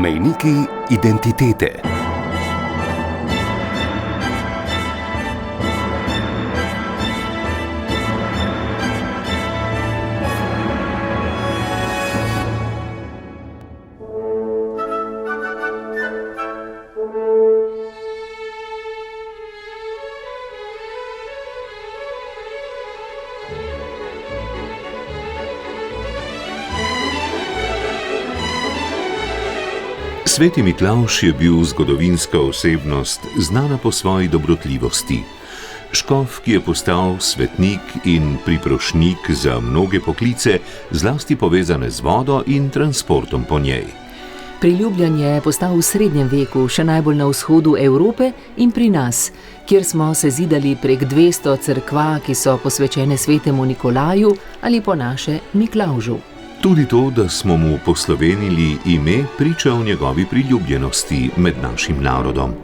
Mejniki identitete. Sveti Miklavž je bil zgodovinska osebnost, znana po svoji dobrotljivosti. Škof, ki je postal svetnik in priprošnjik za mnoge poklice, zlasti povezane z vodo in transportom po njej. Priljubljen je postal v srednjem veku, še najbolj na vzhodu Evrope in pri nas, kjer smo se zidali prek 200 cerkva, ki so posvečene svetemu Nikolaju ali po naše Miklavžu. Tudi to, da smo mu poslovenili ime, priča o njegovi priljubljenosti med našim narodom.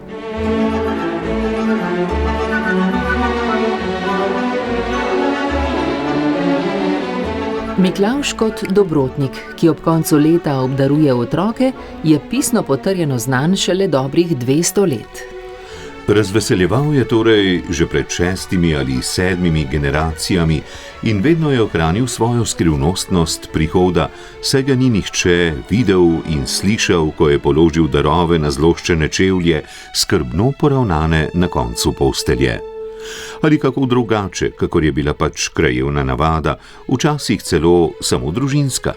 Miklavž kot dobrotnik, ki ob koncu leta obdaruje otroke, je pisno potrjeno znan šele dobrih 200 let. Razveseljeval je torej že pred 6 ali 7 generacijami in vedno je ohranil svojo skrivnostnost prihoda, saj ga ni nihče videl in slišal, ko je položil darove na zloščene čevlje, skrbno poravnane na koncu postelje. Ali kako drugače, kakor je bila pač krajevna navada, včasih celo samo družinska.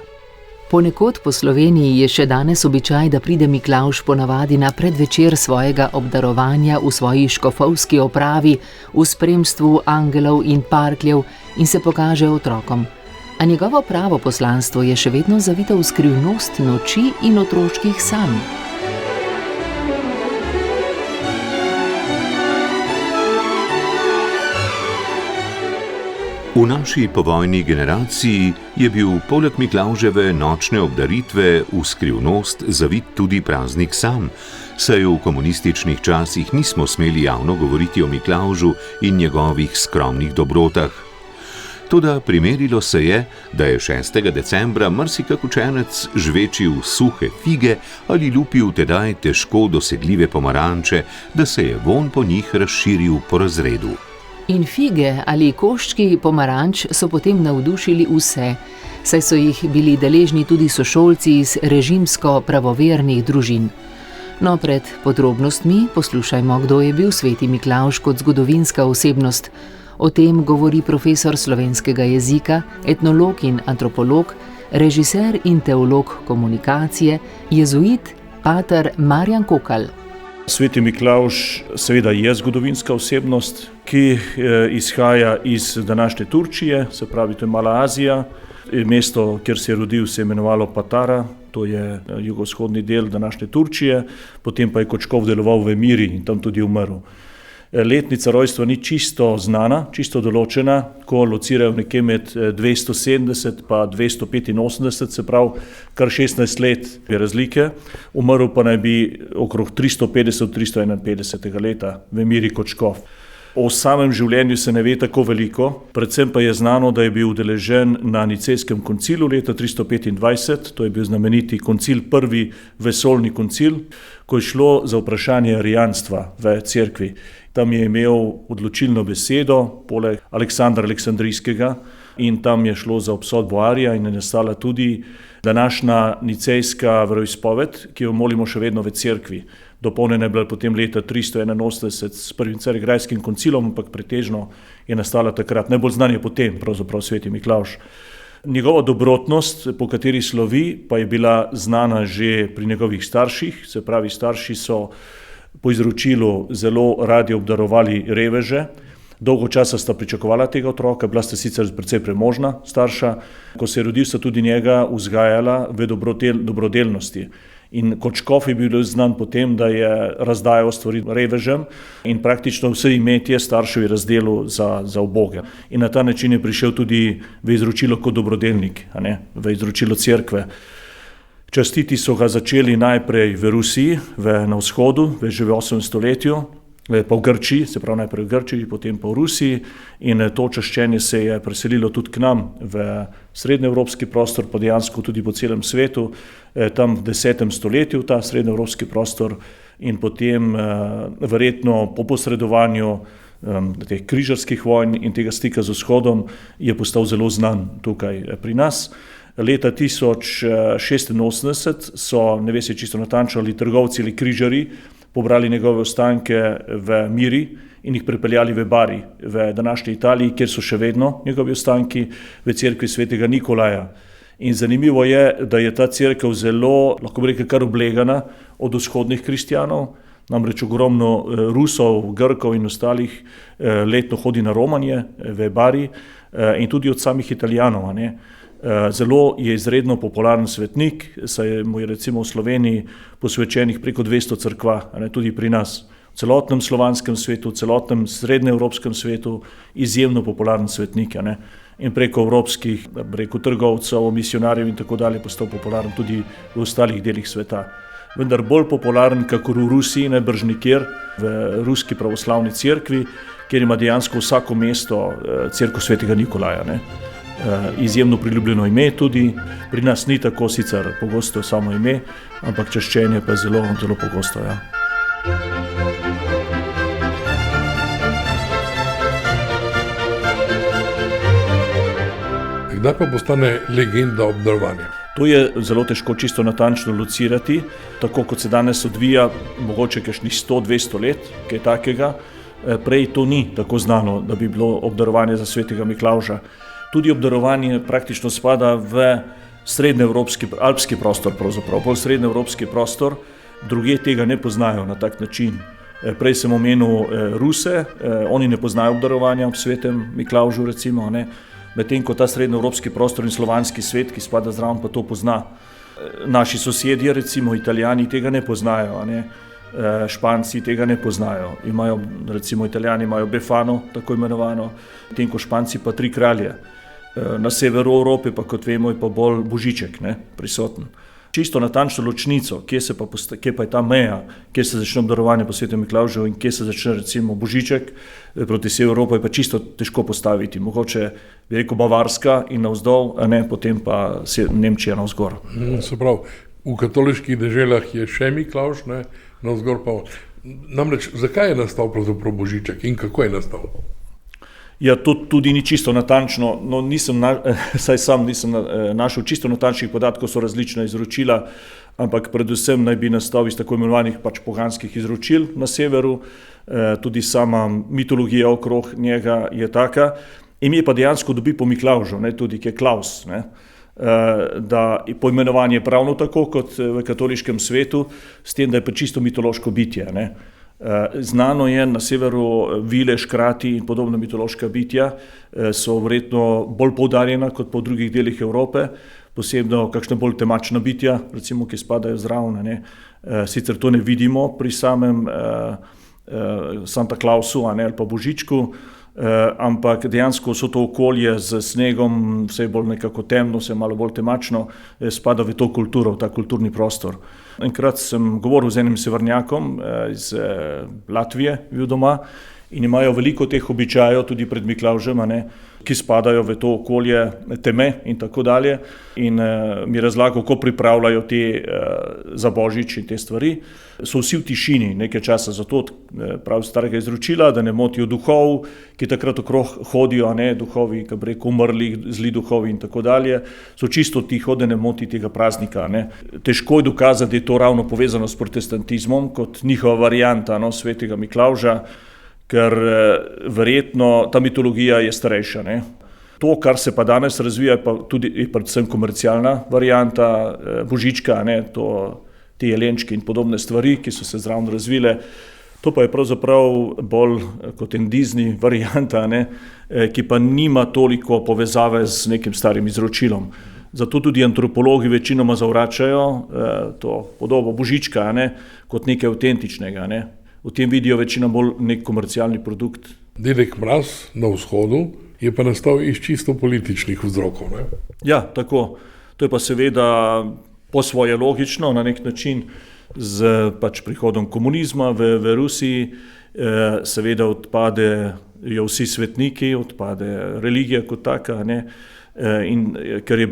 Ponekod po Sloveniji je še danes običaj, da pride Miklavž ponavadi na predvečer svojega obdarovanja v svoji škofovski opravi v spremstvu angelov in parkljev in se pokaže otrokom. A njegovo pravo poslanstvo je še vedno zavito v skrivnost noči in otroških sanj. V naši povojni generaciji je bil poleg Miklavževe nočne obdaritve v skrivnost zavit tudi praznik sam, saj v komunističnih časih nismo smeli javno govoriti o Miklavžu in njegovih skromnih dobrotah. Toda primerilo se je, da je 6. decembra marsikak učenec žvečil suhe fige ali lupil tedaj težko dosegljive pomaranče, da se je vonj po njih razširil po razredu. In fige ali koščki pomaranč so potem navdušili vse, saj so jih bili deležni tudi sošolci iz režimsko pravovernih družin. No, pred podrobnostmi poslušajmo, kdo je bil sveti Miklavž kot zgodovinska osebnost. O tem govori profesor slovenskega jezika, etnolog in antropolog, režiser in teolog komunikacije, jezuit pater Marjan Kokal. Sveti Miklavž seveda je zgodovinska osebnost, ki izhaja iz današnje Turčije, se pravi, to je Mala Azija. Mesto, kjer se je rodil, se je imenovalo Patara, to je jugovzhodni del današnje Turčije, potem pa je kot škof deloval v Emiri in tam tudi umrl. Letnica rojstva ni čisto znana, čisto določena, ko locirajo nekje med 270 pa 285, se pravi kar 16 let je razlike. Umrl pa naj bi okrog 350-351 leta v Emiri kot škof. O samem življenju se ne ve tako veliko, predvsem pa je znano, da je bil udeležen na Nicejskem koncilu leta 325, to je bil znameniti koncil, prvi vesoljni koncil, ko je šlo za vprašanje arijanstva v cerkvi. Tam je imel odločilno besedo, poleg Aleksandra Aleksandrijskega, in tam je šlo za obsodbo Arija in je nastala tudi današnja nicejska veroizpoved, ki jo molimo še vedno v cerkvi. Dopolnjena je bila potem leta 381 s prvim carigrajskim koncilom, ampak pretežno je nastala takrat. Najbolj znan je potem pravzaprav sveti Miklavž. Njegova dobrotnost, po kateri slovi, pa je bila znana že pri njegovih starših, se pravi, starši so po izročilu zelo radi obdarovali reveže. Dolgo časa sta pričakovala tega otroka, bila sta sicer precej premožna starša. Ko se je rodil, sta tudi njega vzgajala v dobrodelnosti. In kot škof je bil znan potem, da je razdajal stvari revežem in praktično vse imetje staršev je razdelil za uboge. In na ta način je prišel tudi v izročilo kot dobrodelnik, v izročilo cerkve. Častiti so ga začeli najprej v Rusiji, na vzhodu, že v 8. stoletju. pa v Grčiji, se pravi najprej v Grčiji, potem pa v Rusiji, in to čaščenje se je preselilo tudi k nam v srednjeevropski prostor, pa dejansko tudi po celem svetu, tam v 10. stoletju ta srednjeevropski prostor, in potem verjetno po posredovanju teh križarskih vojn in tega stika z vzhodom je postal zelo znan tukaj pri nas. Leta 1086 so, ne ve se čisto natančno, ali trgovci ali križarji pobrali njegove ostanke v Miri in jih pripeljali v Bari, v današnji Italiji, kjer so še vedno njegovi ostanki v cerkvi svetega Nikolaja. In zanimivo je, da je ta cerkev zelo, lahko bi rekel, kar oblegana od vzhodnih kristjanov, namreč ogromno Rusov, Grkov in ostalih letno hodi na romanje v Bari in tudi od samih Italijanov, ne. Zelo je izredno popularen svetnik, saj mu je recimo v Sloveniji posvečenih preko 200 cerkva, ne, tudi pri nas. V celotnem slovanskem svetu, v celotnem srednjeevropskem svetu izjemno popularen svetnik, ne. In preko evropskih, preko trgovcev, misionarjev in tako dalje postal popularen tudi v ostalih delih sveta. Vendar bolj popularen kakor v Rusiji, najbrž nikjer, v ruski pravoslavni cerkvi, kjer ima dejansko vsako mesto cerkev svetega Nikolaja, ne. Izjemno priljubljeno ime tudi, pri nas ni tako sicer pogosto samo ime, ampak čaščenje pa je zelo, zelo pogosto, ja. Kdaj pa postane legenda obdarovanja? To je zelo težko čisto natančno locirati, tako kot se danes odvija, mogoče kakšnih 100-200 let, kaj takega. Prej to ni tako znano, da bi bilo obdarovanje za svetega Miklavža. Tudi obdarovanje praktično spada v srednjeevropski, alpski prostor pravzaprav, bolj srednjeevropski prostor, drugje tega ne poznajo na tak način. Prej sem omenil Ruse, oni ne poznajo obdarovanja ob svetem Miklavžu recimo, ne. Medtem ko ta srednjeevropski prostor in slovanski svet, ki spada zraven, pa to pozna. Naši sosedje, recimo Italijani, tega ne poznajo, ne. Španci tega ne poznajo. Imajo, recimo Italijani imajo Befano, tako imenovano, medtem ko Španci pa Tri kralje. Na severu Evrope pa, kot vemo, je pa bolj Božiček, ne, prisoten. Čisto natančno ločnico, kje pa je ta meja, kje se začne obdarovanje po svetem Miklavžu in kje se začne recimo Božiček proti severu Evrope, je pa čisto težko postaviti. Mogoče bi rekel Bavarska in navzdol, a ne, potem pa Nemčija navzgor. Se pravi, v katoliških deželah je še Miklavž, ne, navzgor pa. Namreč, zakaj je nastal pravzaprav Božiček in kako je nastal? Ja, to tudi ni čisto natančno, no saj sam nisem našel čisto natančnih podatkov, so različna izročila, ampak predvsem naj bi nastal iz tako imenovanih pač poganskih izročil na severu, tudi sama mitologija okrog njega je taka. Ime pa dejansko dobi po Miklavžu, ne, tudi ki je Klaus, ne. Da je poimenovanje pravno tako kot v katoliškem svetu, s tem, da je pa čisto mitološko bitje, ne. Znano je na severu vile, škrati in podobna mitološka bitja so verjetno bolj poudarjena kot po drugih delih Evrope, posebno kakšna bolj temačna bitja, recimo, ki spadajo zraven, ne. Sicer to ne vidimo pri samem Santa Clausu, ali pa Božičku, ampak dejansko so to okolje z snegom, vse bolj nekako temno, vse malo bolj temačno, spada v to kulturo, v ta kulturni prostor. Enkrat sem govoril z enim severnjakom iz Latvije, bil doma, in imajo veliko teh običajev tudi pred Miklavžem, ki spadajo v to okolje teme in tako dalje. In mi razlagal, kako pripravljajo te za Božič in te stvari. So vsi v tišini nekaj časa zato, prav starega izročila, da ne motijo duhov, ki takrat okrog hodijo, duhovi, ki bi rekel, umrli, zli duhovi in tako dalje. So čisto tiho, da ne moti tega praznika, ne. Težko je dokazati, da je to ravno povezano s protestantizmom, kot njihova varianta, svetega Miklavža, ker verjetno ta mitologija je starejša, ne. To, kar se pa danes razvija, pa tudi je predvsem komercialna varianta Božička, ne, te jelenčki in podobne stvari, ki so se zraven razvile. To pa je pravzaprav bolj kot en Disney varianta, ne, ki pa nima toliko povezave z nekim starim izročilom. Zato tudi antropologi večinoma zavračajo to podobo Božička, ne, kot nekaj avtentičnega, ne. V tem vidijo večina bolj nek komercialni produkt. Dedek Mraz na vzhodu je pa nastal iz čisto političnih vzrokov, ne? Ja, tako. To je pa seveda po svoje logično na nek način. z pač prihodom komunizma v Rusiji, seveda odpadejo vsi svetniki, odpade religija kot taka, ne? In ker je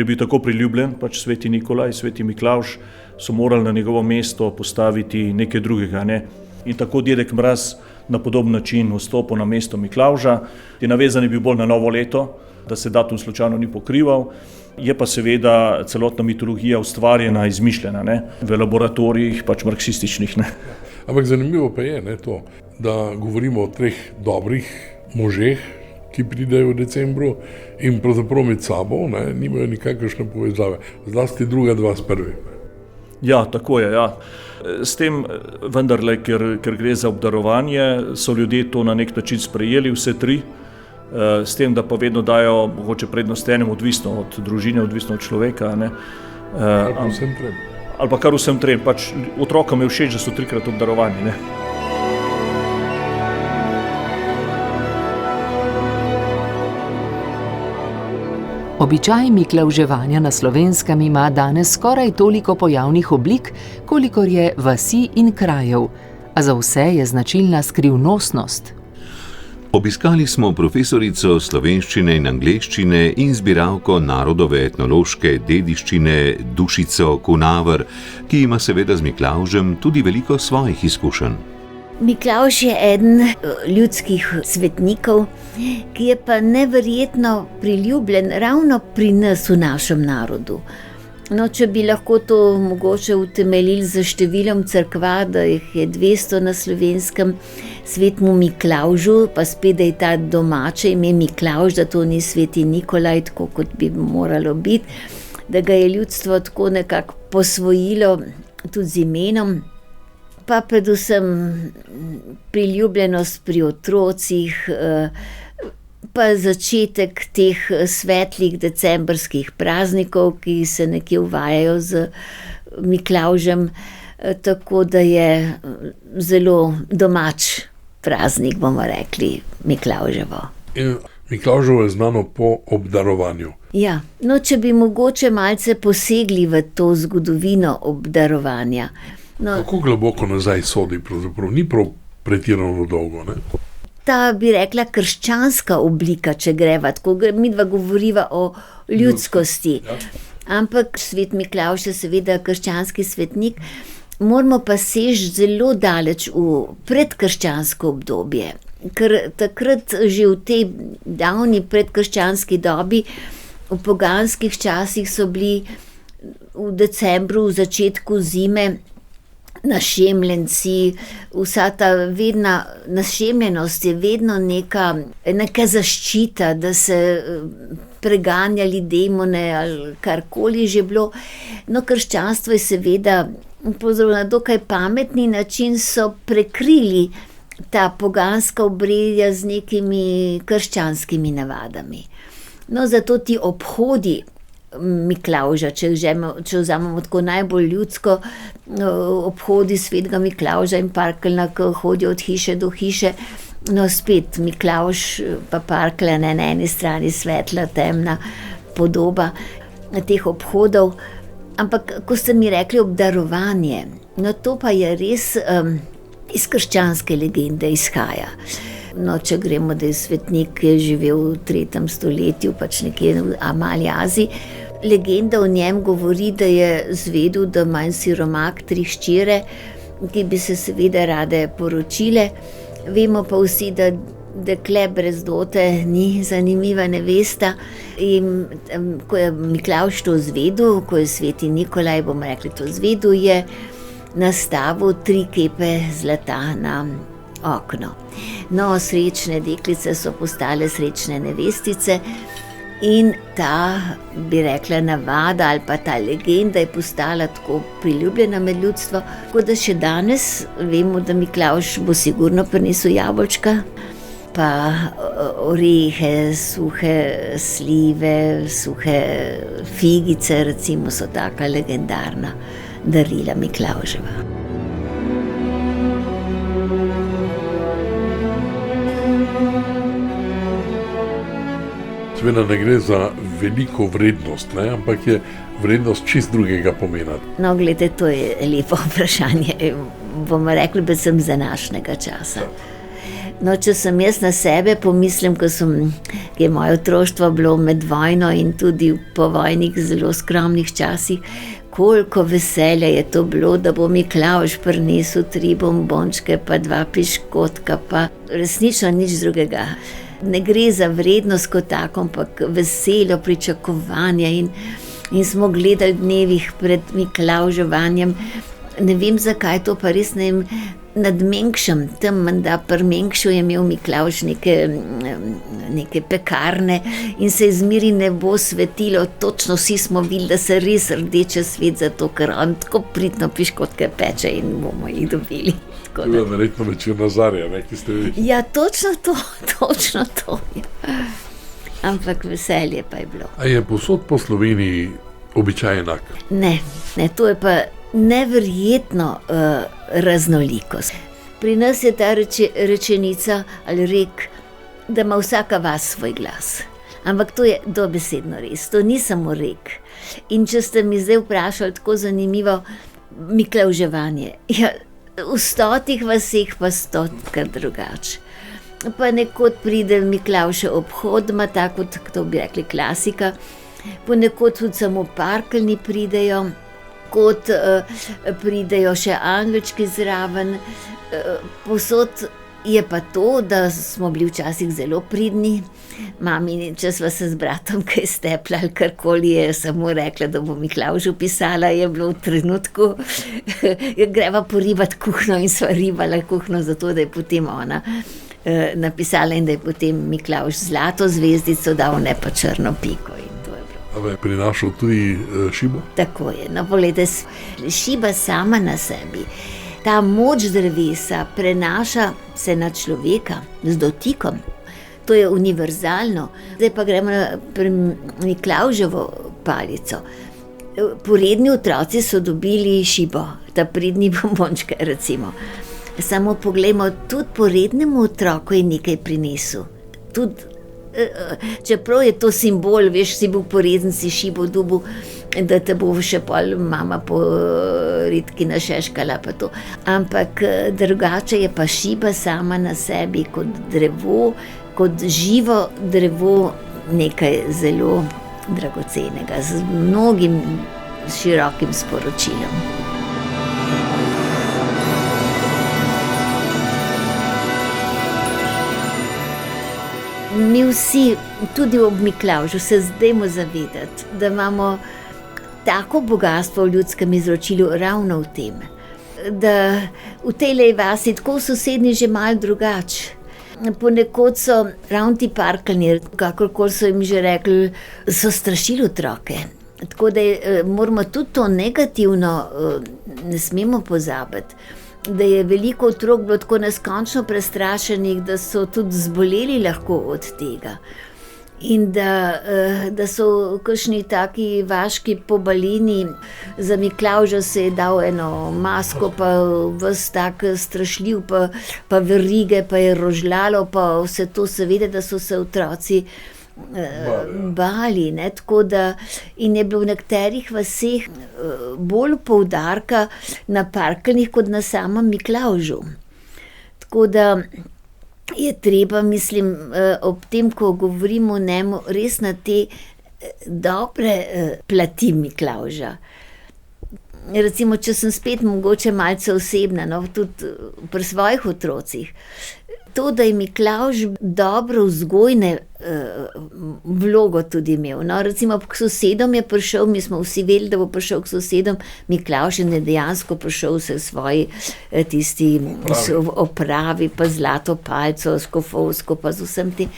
bil tako priljubljen, pač sveti Nikolaj, sveti Miklavž, so morali na njegovo mesto postaviti nekaj drugega, ne? In tako dedek Mraz na podoben način vstopil na mesto Miklavža. Je navezan je bil bolj na novo leto, da se datum slučajno ni pokrival. Je pa seveda celotna mitologija ustvarjena, izmišljena, ne? V laboratorijih, pač marksističnih, ne? Ampak zanimivo pa je, ne, to, da govorimo o 3 dobrih možeh, ki pridejo v decembru in pravzaprav med sabo, ne, nimajo nikakršne povezave. Zlasti druga 2 s prvim. Ja, tako je, ja. S tem vendarle, ker gre za obdarovanje, so ljudje to na nek način sprejeli, vse 3, s tem, da pa vedno dajo mogoče prednost enemu, odvisno od družine, odvisno od človeka, ne. Ali pa vsem 3. Ali pa kar vsem 3, pač otrokom je všeč, da so 3-krat obdarovani, ne. Običaj miklavževanja na Slovenskem ima danes skoraj toliko pojavnih oblik, kolikor je vasi in krajev, a za vse je značilna skrivnostnost. Obiskali smo profesorico slovenščine in angleščine in zbiralko narodove etnološke dediščine Dušico Kunaver, ki ima seveda z Miklavžem tudi veliko svojih izkušenj. Miklavž je eden ljudskih svetnikov, ki je pa neverjetno priljubljen ravno pri nas v našem narodu. No, če bi lahko to mogoče utemeljili z številom cerkva, da jih je 200 na Slovenskem, svetemu Miklavžu, pa spet, da je ta domače ime Miklavž, da to ni sveti Nikolaj, tako kot bi moralo biti, da ga je ljudstvo tako nekako posvojilo tudi z imenom, pa predvsem priljubljenost pri otrocih, pa začetek teh svetlih decembrskih praznikov, ki se nekje uvajajo z Miklavžem, tako da je zelo domač praznik, bomo rekli, Miklavževo. Miklavževo je znano po obdarovanju. Ja, no, če bi mogoče malce posegli v to zgodovino obdarovanja. No, kako globoko nazaj sodi, pravzaprav ni prav pretirano dolgo, ne? Ta, bi rekla, krščanska oblika, če greva, tako midva govoriva o ljudskosti. Ja. Ampak svet Miklavž je seveda krščanski svetnik, moramo pa seči zelo daleč v predkrščansko obdobje, ker takrat že v tej davni predkrščanski dobi, v poganskih časih so bili v decembru, v začetku zime, našemljenci, vsa ta vedna našemljenost je vedno neka zaščita, da se preganjali demone ali karkoli že bilo. No, krščanstvo je seveda na dokaj pametni način so prekrili ta poganska obredja z nekimi krščanskimi navadami. No, zato ti obhodi Miklavža, če vzamemo tako najbolj ljudsko, obhodi svetega Miklavža in Parkeljna, ki hodijo od hiše do hiše, no spet Miklavž pa Parkelj na eni strani svetla, temna podoba teh obhodov. Ampak, ko ste mi rekli obdarovanje, no to pa je res iz krščanske legende izhaja. No, če gremo, da je svetnik, ki je živel v 3. stoletju, pač nekje v Mali Aziji, legenda o njem govori, da je zvedel, da ima en siromak 3 hčere, ki bi se seveda rade poročile. Vemo pa vsi, da dekle brez dote ni zanimiva nevesta. In ko je Miklavž to zvedel, ko je sveti Nikolaj, bomo rekli, to zvedel, je nastavil 3 kepe zlata na okno. No, srečne deklice so postale srečne nevestice in ta, bi rekla, navada ali pa ta legenda je postala tako priljubljena med ljudstvo, tako da še danes vemo, da Miklavž bo sigurno prinesel jabolčka, pa orehe, suhe slive, suhe figice, recimo, so taka legendarna darila Miklavževa. Seveda ne gre za veliko vrednost, ne? Ampak je vrednost čist drugega pomena. No, gledajte, to je lepo vprašanje, bomo rekli, predvsem z današnjega časa. No, če sem jaz na sebe pomislim, ko je moje otroštvo bilo med vojno in tudi po vojnih zelo skromnih časih, koliko veselja je to bilo, da bo Miklavž prinesel 3 bombončke, pa 2 piškotka, pa resnično nič drugega. Ne gre za vrednost kot tako, ampak veselo pričakovanje in smo gledali dnevih pred Miklavževanjem. Ne vem, zakaj to, pa res ne vem, nad Mengšem, tam menda pri Mengšu je imel Miklavž neke pekarne in se je zmeri nebo svetilo, točno vsi smo videli, da se res rdeče svet, zato ker on tako pridno piškotke peče in bomo jih dobili. To je verjetno večer Nazarja, ne, ki ste vi. Ja, točno to. Ja. Ampak veselje pa je bilo. A je povsod po Sloveniji običaj enak? Ne, to je pa neverjetno raznolikost. Pri nas je ta rečenica ali rek, da ima vsaka vas svoj glas. Ampak to je dobesedno res, to ni samo rek. In če ste mi zdaj vprašali tako zanimivo, Miklavževanje, ja, v 100 vaseh pa 100-krat drugače. Pa nekod pride Miklavž obhod, ima tako, to bi rekli klasika, ponekod tudi samo parkeljni pridejo, kot pridejo še angelčki zraven. Povsod je pa to, da smo bili včasih zelo pridni. Mami, če sva se z bratom kaj stepla ali karkoli, je samo rekla, da bo Miklavžu pisala, je bilo v trenutku, greva poribati kuhno in sva ribala kuhno, zato da je potem ona napisala in da je potem Miklavž zlato zvezdico dal, ne pa črno piko. Ali je prinašal tudi šibo? Tako je, no poglejte, šiba sama na sebi. Ta moč drevesa prenaša se na človeka z dotikom. To je univerzalno. Zdaj pa gremo na Miklavževo palico. Poredni otroci so dobili šibo, ta pridni bombončke recimo. Samo poglejmo, tudi porednemu otroku je nekaj prinesel. Tudi čeprav je to simbol, veš, si bil poreden, si šibo dobil, da te bo še pol mama po ritki našeškala pa to. Ampak drugače je pa šiba sama na sebi kot drevo, kot živo drevo, nekaj zelo dragocenega, z mnogim širokim sporočilom. Mi vsi, tudi ob Miklavžu, se zdajmo zavedati, da imamo tako bogatstvo v ljudskem izročilu ravno v tem, da v tej vasi tako v sosednji že malo drugače. Ponekod so ravno ti parkeljni, kakorkoli so jim že rekli, so strašili otroke. Tako da moramo tudi to negativno, ne smemo pozabiti, da je veliko otrok bilo tako neskončno prestrašenih, da so tudi zboleli lahko od tega. In da so kakšni taki vaški pobalini, za Miklavža se je dal eno masko, pa ves tak strašljiv, pa verige, pa je rožljalo, pa vse to seveda, da so se otroci bali, ne, tako da in je bilo v nekaterih vaseh bolj poudarka na parkeljnih kot na samem Miklavžu. Tako da je treba, mislim, ob tem, ko govorimo o njemu, res na te dobre plati Miklavža. Recimo, če sem spet mogoče malce osebna, no, tudi pri svojih otrocih, to, da je Miklavž dobro vzgojne vlogo tudi imel. No, recimo k sosedom je prišel, mi smo vsi vedeli, da bo prišel k sosedom, Miklavž je dejansko prišel se svoji tisti opravi, pa zlato palco, skofovsko, pa z vsem tem.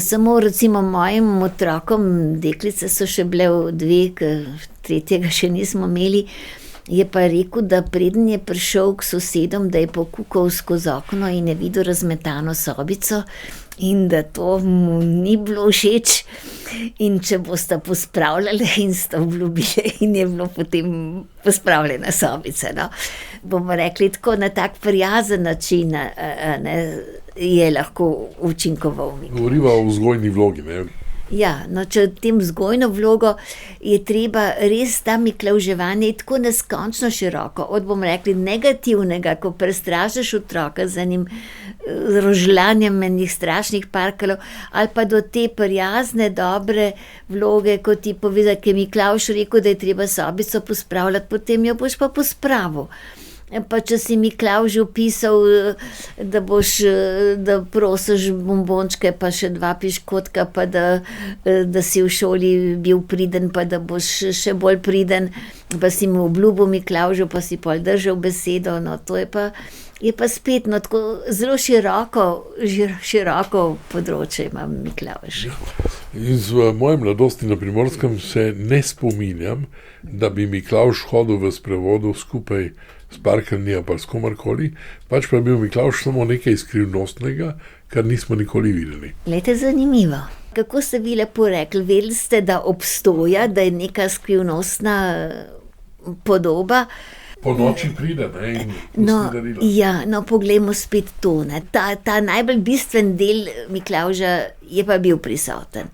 Samo recimo mojim otrokom, deklice so še bile 2, tretjega še nismo imeli, je pa rekel, da preden je prišel k sosedom, da je pokukal skozi okno in je videl razmetano sobico in da to mu ni bilo všeč. In če bosta pospravljali in sta obljubili in je bilo potem pospravljena sobica. No. Bomo rekli tako na tak prijazen način, ne, je lahko učinkoval. Govoriva o vzgojni vlogi, ne? Ja, no, če v tem vzgojno vlogo je treba res ta miklavževanje tako neskončno široko, od bomo rekli negativnega, ko prestrašiš otroka z enim rožljanjem enih strašnih parkelov, ali pa do te prijazne, dobre vloge, ko ti pove, da je Miklavž rekel, da je treba sobico pospravljati, potem jo boš pa pospravil. Pa če si Miklavžu pisal, da prosiš bombončke, pa še 2 piškotka, pa da si v šoli bil priden, pa da boš še bolj priden, pa si mu obljubil Miklavžu, pa si pol držal besedo, no to je pa spet tako zelo široko področje ima Miklavž. Iz moje mladosti na Primorskem se ne spominjam, da bi Miklavž hodil v sprevodu skupaj s parkeljni ali pa s komarkoli, pač pa je bil Miklavž samo nekaj skrivnostnega, kar nismo nikoli videli. Glejte, zanimivo. Kako ste vi lepo rekli, vedeli ste, da obstoja, da je neka skrivnostna podoba. Po noči pride, ne, in pusti darila. Ja, no, poglejmo spet to, ne. Ta najbolj bistven del Miklavža je pa bil prisoten.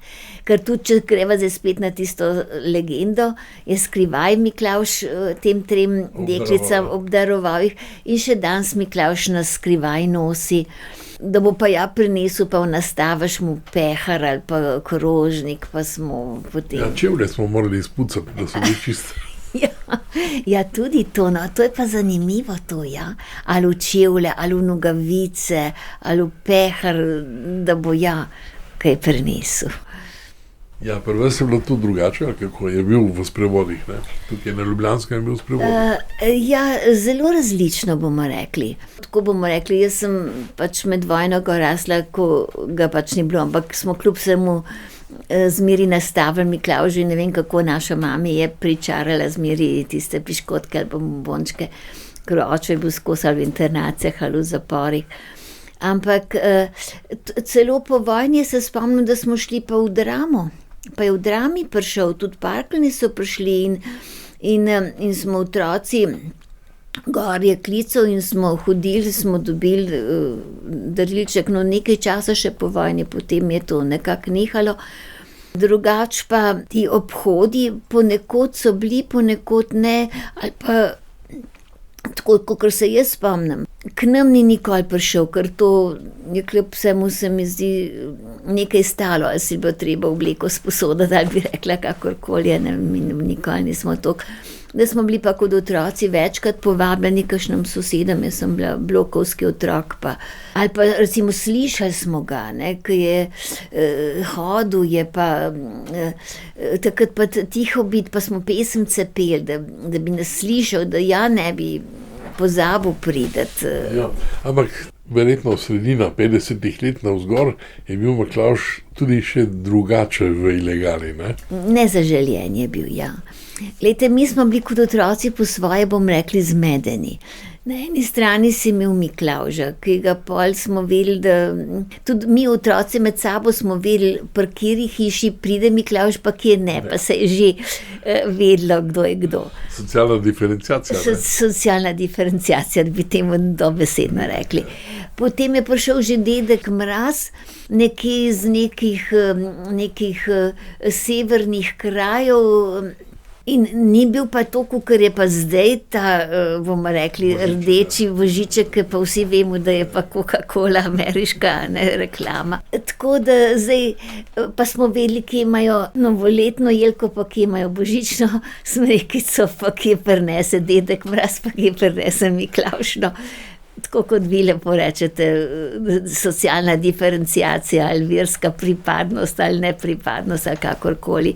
Ker tudi, če greva zdaj spet na tisto legendo, je skrivaj Miklavž tem 3 deklicam obdaroval jih in še danes Miklavž nas skrivaj nosi, da bo pa prinesel, pa nastaviš mu pehar ali pa krožnik, pa smo potem... Ja, čevlje smo morali izpucati, da so bili čiste. Ja, tudi to, no, to je pa zanimivo to, ja. Ali v čevlje, ali v nogavice, ali v pehar, da bo kaj prinesel. Ja, pri vas je bilo to drugače, ali kako je bil v sprevodih, ne? Tukaj na Ljubljanskem je bil v sprevodih. Ja, zelo različno bomo rekli. Tako bomo rekli, jaz sem pač med vojno rasla, ko ga pač ni bilo, ampak smo kljub vsemu zmeri nastavili Miklavžu in ne vem, kako naša mama je pričarala zmeri tiste piškotke ali pa bombončke, ker oče je bil skozi ali v internacijah ali v zaporih. Ampak celo po vojni se spomnim, da smo šli pa v Dramo. Pa je v Drami prišel, tudi parkeljni so prišli in smo otroci gor je klical in smo hodili, smo dobili darilček, no nekaj časa še po vojni, potem je to nekako nehalo. Drugač pa ti obhodi ponekod so bili, ponekod ne, ali pa tako, kakor se jaz spomnim. K nam ni nikoli prišel, ker to je kljub vsemu se mi zdi nekaj stalo, ali si bilo treba obleko sposoditi, ali bi rekla kakorkoli, nikoli nismo toliko. Da smo bili pa kot otroci večkrat povabljeni k kakšnim sosedom, jaz sem bila blokovski otrok, ali pa recimo slišali smo ga, ki je hodil, je pa takrat pa tiho biti, pa smo pesemce peli, da bi nas slišal, da ne bi pozabil prideti. Ja, ampak verjetno sredina 50 let navzgor je bil Miklavž tudi še drugače v ilegali, ne? Nezaželjen je bil, ja. Glejte, mi smo bili kot otroci po svoje, bom rekli, zmedeni. Na eni strani si imel Miklavža, ki ga pol smo vedeli, da tudi mi otroci med sabo smo vedeli, pri kateri hiši pride Miklavž, pa kje ne, pa se je že vedelo, kdo je kdo. Socialna diferenciacija. Socialna diferenciacija, bi temu dobesedno rekli. Potem je prišel že dedek Mraz, nekje iz nekih severnih krajev, in ni bil pa to, kakor je pa zdaj ta, bomo rekli, rdeči vožiček, ki pa vsi vemo, da je pa Coca-Cola ameriška, ne, reklama. Tako da zdaj pa smo vedeli, kje imajo novoletno jelko, pa kje imajo božično smrekico, pa kje prinese dedek Mraz, pa kje prinese Miklavž, no. Tako kot vi lepo rečete, socialna diferenciacija ali verska pripadnost ali nepripadnost ali kakorkoli.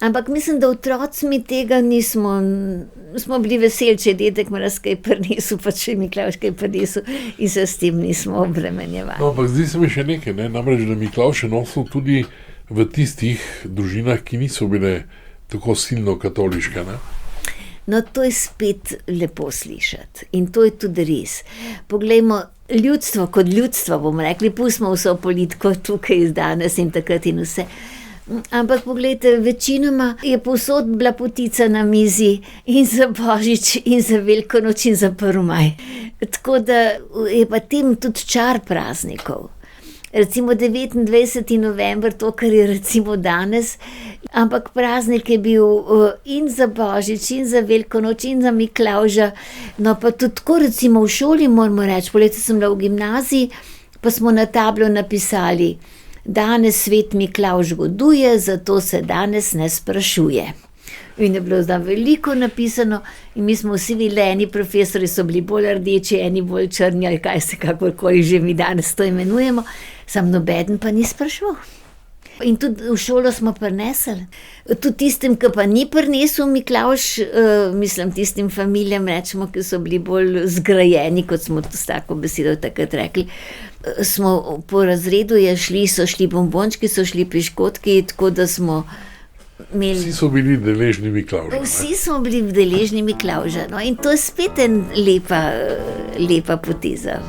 Ampak mislim, da otroci mi tega smo bili veseli, če je dedek Mraz kaj prinesel, pa če je Miklavž kaj prinesel in se s tem nismo obremenjevali. No, ampak zdi se mi še nekaj, ne? Namreč, da Miklavž je nosil tudi v tistih družinah, ki niso bile tako silno katoliške, ne? No, to je spet lepo slišati in to je tudi res. Poglejmo, ljudstvo kot ljudstvo, bomo rekli, pustimo vso politiko tukaj iz danes in takrat in vse. Ampak poglejte, večinoma je povsod bila potica na mizi in za Božič in za Veliko noč in za 1. maj. Tako da je pa tem tudi čar praznikov. recimo 29. november, to, kar je recimo danes, ampak praznik je bil in za Božič, in za Veliko noč, in za Miklavža. No, pa tudi tako, recimo v šoli moramo reči, poleti sem bila v gimnaziji, pa smo na tablo napisali: danes svet Miklavž goduje, zato se danes ne sprašuje. In je bilo zdaj veliko napisano in mi smo vsi videli, eni profesori so bili bolj rdeči, eni bolj črni, ali kaj se kakorkoli že mi danes to imenujemo, sam nobeden pa ni spraševal. In tudi v šolo smo prinesli. Tudi tistim, ki pa ni prinesel Miklavž, mislim tistim familijam, rečemo, ki so bili bolj zgrajeni, kot smo s tako besedo takrat rekli, smo po razredu so šli bombončki, so šli piškotki, tako da smo imeli... Vsi so bili deležni Miklavža. Vsi smo bili deležni Miklavža. No, in to je spet en lepa poteza.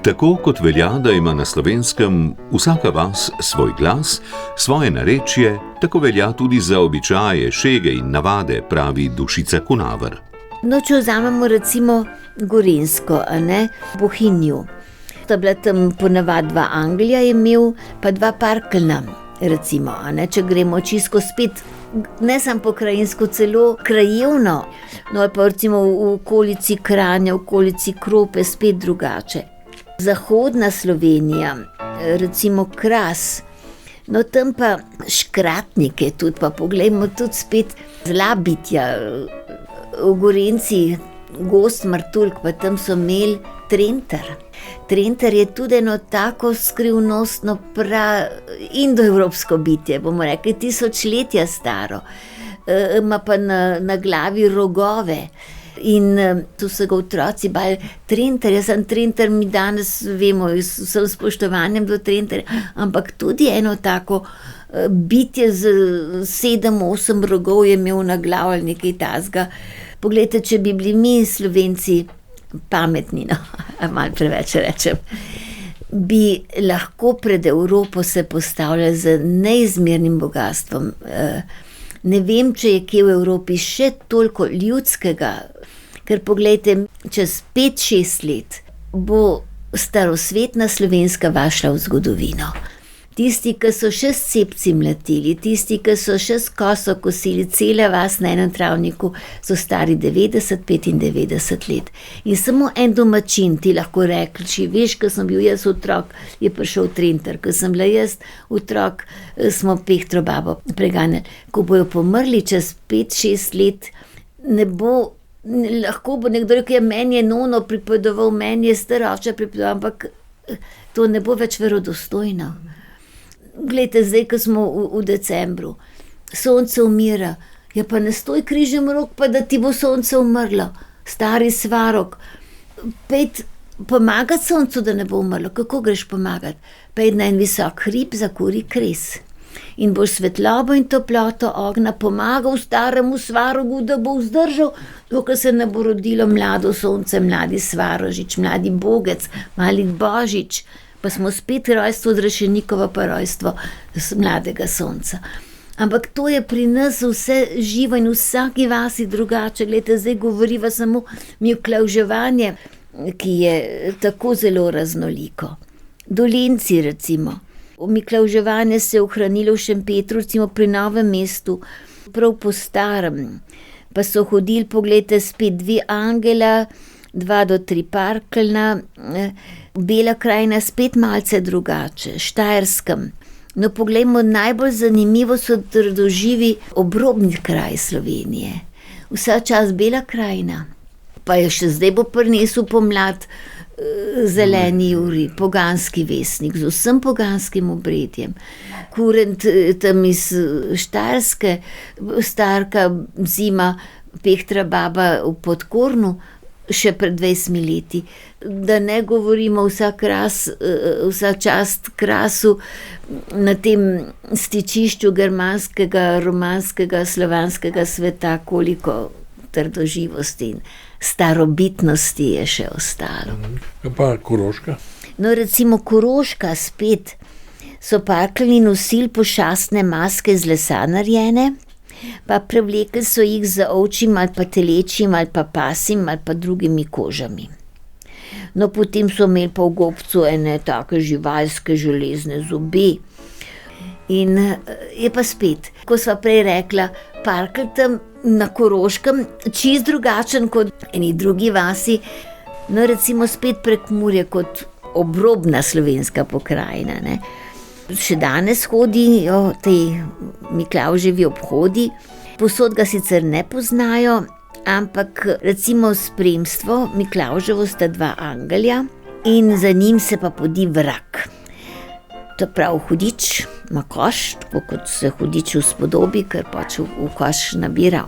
Tako kot velja, da ima na Slovenskem vsaka vas svoj glas, svoje narečje, tako velja tudi za običaje, šege in navade, pravi Dušica Kunaver. No, če vzamemo recimo Gorenjsko, Bohinju. To je bila tam ponavadi 2 Anglija imel, pa 2 Parkeljna, recimo, če gremo čisto spet, ne samo pokrajinsko, celo krajevno, no pa recimo v okolici Kranja, v okolici Krope, spet drugače. Zahodna Slovenija, recimo Kras, no tam pa Škratnike tudi, pa poglejmo tudi spet zla bitja. V Gorenci, Gozd Martuljk, pa tam so imeli Trentar. Trentar je tudi eno tako skrivnostno indoevropsko bitje, bomo rekli, tisočletja staro. Ima pa na glavi rogove. In tu so ga otroci bali Trentar, jaz sem Trentar, mi danes vemo, s vsem spoštovanjem do Trentarja, ampak tudi eno tako bitje z 7-8 rogov je imel na glavi ali nekaj takega. Poglejte, če bi bili mi Slovenci pametni, no, malo preveč rečem, bi lahko pred Evropo se postavljali z neizmernim bogatstvom. Ne vem, če je kje v Evropi še toliko ljudskega, ker poglejte, čez 5-6 let bo starosvetna Slovenska vašla v zgodovino. Tisti, ki so še s cepci mlatili, tisti, ki so še s koso kosili, cela vas na enem travniku, so stari 90-95 let. In samo en domačin ti lahko reči, veš, ko sem bil jaz otrok, je prišel Trentar, ko sem bila jaz otrok, smo Pehtro babo preganjali. Ko bojo pomrli čez 5-6 let, ne bo, lahko bo nekdo rekel, meni je nono pripovedoval, meni je staroče pripovedoval, ampak to ne bo več verodostojno. Glejte, zdaj, ko smo v decembru, sonce umira, ja pa ne stoj križem rok, pa da ti bo sonce umrlo. Stari svarok, pejt pomagati soncu, da ne bo umrlo. Kako greš pomagati? Pejt na en visok hrib, zakuri kres. In boš svetlobo in toploto ognja pomagal staremu svarogu, da bo vzdržal, dokaj se ne bo rodilo mlado sonce, mladi svarožič, mladi bogec, mali božič. Pa smo spet rojstvo Drašenikova, pa rojstvo mladega sonca. Ampak to je pri nas vse živo in v vsaki vasi drugače. Glejte, zdaj govoriva samo Miklavževanje, ki je tako zelo raznoliko. Dolenci recimo. Miklavževanje se je ohranilo v Šempetru, recimo pri Novem mestu, prav po starem. Pa so hodili, poglejte, spet 2 Angela, 2 do 3 Parkeljna, Bela krajina spet malce drugače, Štajerskem. No, poglejmo, najbolj zanimivo so trdoživi obrobni kraj Slovenije. Vsa čas Bela krajina. Pa je še zdaj bo prinesel pomlad zeleni Juri, poganski vesnik, z vsem poganskim obredjem. Kurent tam iz Štajerske, starka zima, Pehtra baba v Podkornu, še pred 20 leti. Da ne govorimo vsa čast Krasu na tem stičišču germanskega, romanskega, slovanskega sveta, koliko trdoživosti in starobitnosti je še ostalo. Pa Koroška? No, recimo Koroška spet so Parkeljni nosili pošastne maske iz lesa narejene, Pa prevlekli so jih z ovčjim ali pa telečjim ali pa pasjim ali pa drugimi kožami. No, potem so imeli pa v gobcu ene take živalske železne zobe. In je pa spet, ko sva prej rekla, parkelj tam na Koroškem čist drugačen kot eni drugi vasi. No, recimo spet Prekmurje kot obrobna slovenska pokrajina, ne. Še danes hodijo te Miklavževi obhodi, povsod ga sicer ne poznajo, ampak recimo spremstvo Miklavževo sta 2 angelja in za njim se pa podi vrak. To pravi hudič, ima koš, tako kot se hudiču spodobi, ker pač v koš nabira.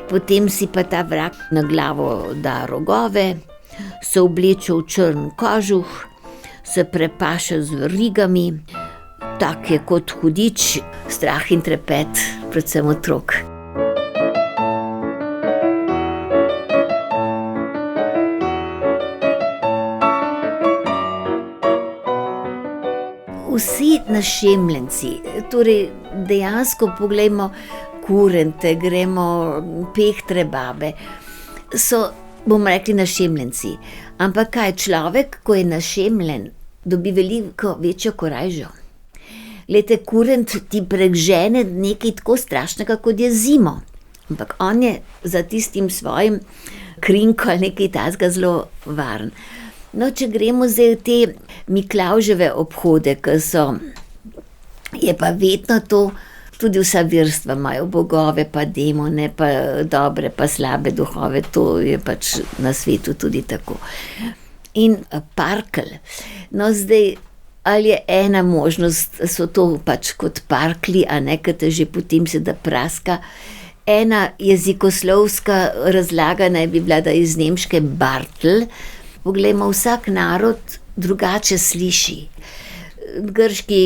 Potem si pa ta vrak na glavo da rogove, se obleče v črn kožuh, se prepaše z verigami, tak je kot hudič, strah in trepet, predvsem otrok. Vsi našemljenci, torej dejansko poglejmo kurente, gremo pehtre babe, so, bomo rekli, našemljenci. Ampak kaj, človek, ko je našemljen, dobi veliko večjo korajžo. Glejte, kurent ti pregžene nekaj tako strašnega, kot je zimo. Ampak on je za tistim svojim krinko ali nekaj takega zelo varen. No, če gremo zdaj v te Miklavževe obhode, ki so, je pa vedno to, tudi vsa verstva imajo bogove, pa demone, pa dobre, pa slabe duhove, to je pač na svetu tudi tako. In parkelj, no zdaj, ali je ena možnost, so to pač kot parklji, a ne, ki te že potem se da praska. Ena jezikoslovska razlaga naj bi bila, da iz nemške Bartl. Poglejmo, vsak narod drugače sliši. Grški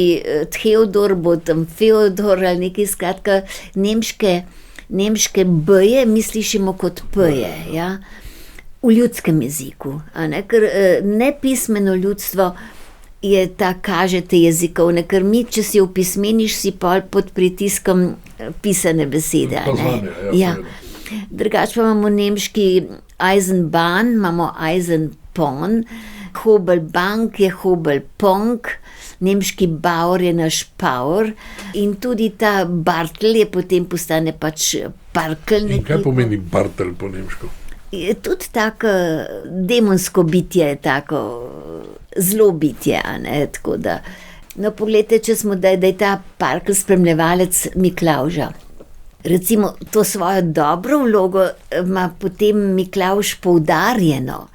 Theodor bo tam Feodor ali nekaj, skratka, nemške b-je mi slišimo kot p-je, ja? V ljudskem jeziku, a ne, ker nepismeno ljudstvo je ta, kažete jezikovne, ker mi, če si opismeniš, si pol pod pritiskom pisane besede, a ne. Ja. Drugače pa imamo nemški Eisenbahn, imamo Eisenpon, Hobelbank je Hobelponk, nemški Bauer je naš Power in tudi ta Bartl je potem postane pač parkelj. In kaj pomeni Bartl po nemško? Je tudi tako demonsko bitje, tako zlo bitje, a ne, tako da. No, poglejte, če smo, da je ta parkelj spremljevalec Miklavža. Recimo to svojo dobro vlogo ima potem Miklavž poudarjeno.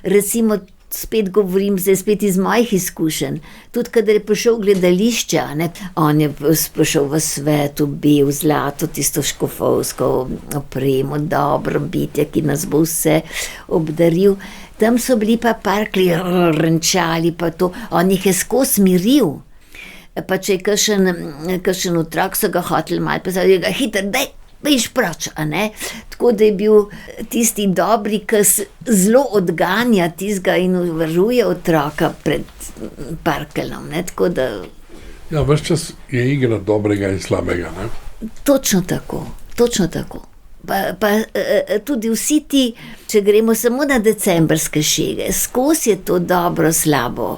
Recimo, spet govorim, zdaj spet iz mojih izkušenj, tudi kadar je prišel v gledališče, ne, on je prišel v svet, v bel, zlato, tisto škofovsko opremo, dobro bitje, ki nas bo vse obdaril. Tam so bili pa parklji, renčali pa to, on jih je skozi miril. Pa če je kakšen otrok, so ga hoteli malo pozvati, ga hiter, daj, pejš proč, a ne. Tako da je bil tisti dobri, ki zelo odganja tistega in varuje otroka pred parkeljom, ne, tako da. Ja, ves čas je igra dobrega in slabega, ne. Točno tako, točno tako. Pa tudi vsi ti, če gremo samo na decembrske šege, skozi je to dobro, slabo.